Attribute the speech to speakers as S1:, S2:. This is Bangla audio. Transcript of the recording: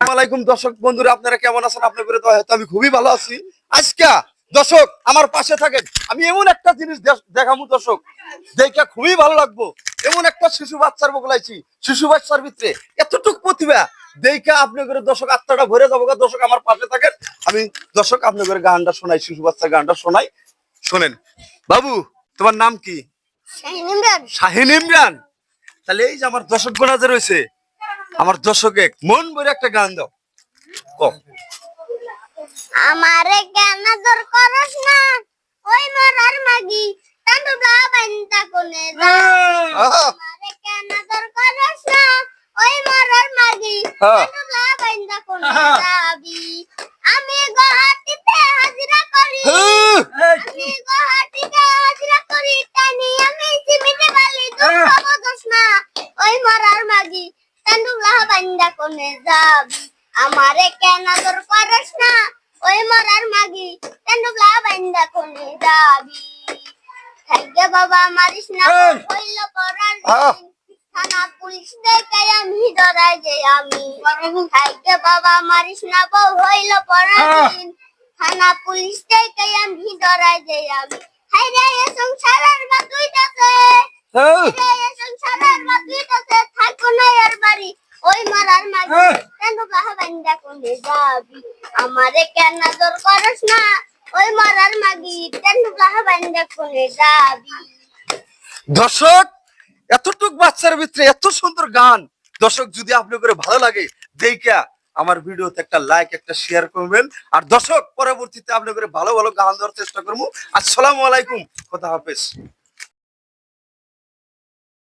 S1: আসসালামাইকুম দর্শক বন্ধুরা, আপনারা কেমন আছেন? আপনাদের দয়া হয়তো আমি খুবই ভালো আছি। আজকে দর্শক আমার পাশে থাকেন, আমি এমন একটা জিনিস দেখাবো দর্শক, দেখে খুবই ভালো লাগবো। এমন একটা শিশু বাচ্চার বগলাইছি, শিশু বাচ্চার ভিতরে এতটুক প্রতিভা দেখে আপনাদের দর্শক আত্মাটা ভরে যাবো। দর্শক আমার পাশে থাকেন, আমি দর্শক আপনাদের গানটা শোনাই, শিশু বাচ্চার গানটা শোনাই, শোনেন। বাবু, তোমার নাম কি? শাহিন ইমরান। তাহলে এই যে আমার দর্শক গোনা যে রয়েছে, আমার দর্শকে মন ভরে একটা গান দাও। কম
S2: আমারে কেন দর করস না ওই মরার মাগি তান্ডুলা বাইন্দা কোনে যা। আমারে কেন দর করস না ওই মরার মাগি তান্ডুলা বাইন্দা কোনে যাবি। আমি গুয়াহাটিতে হাজিরা করি, আমি গুয়াহাটিতে হাজিরা করি, টানি আমি সিমিটে বালি দুঃখ বুঝস না ওই মরার মাগি তান্ডুলা বাইন্দা কোনে যাবি। আমারে কেন দর করস না ওই মরার মাগি তান্ডুলা বাইন্দা কোনে যাবি। থাইগে বাবা মারিস না হইল পরার দিন, থানা পুলিশ দেখে আমি ডরাই যে আমি। থাইগে বাবা মারিস না বউ হইল পরার দিন, থানা পুলিশ দেখে আমি ডরাই যে আমি। হাইরে এ সংসারের বাতুইতাছে, হাইরে এ সংসারের বাতুইতাছে, থাকো না এর বাড়ি ওই মরার মাগি তান্ডুলা বাইন্দা কোনে যাবি। আমারে কেন দর করস না ওই মরার মাগি তান্ডুলা বাইন্দা কোনে যাবি।
S1: দর্শক, এতটুক বাচ্চার ভিতরে এত সুন্দর গান, দর্শক যদি আপনাদের ভালো লাগে দেখা আমার ভিডিওতে একটা লাইক একটা শেয়ার করবেন। আর দর্শক পরবর্তীতে আপনাদের ভালো ভালো গান দেওয়ার চেষ্টা করবো। আসসালামু আলাইকুম, খোদা হাফেজ।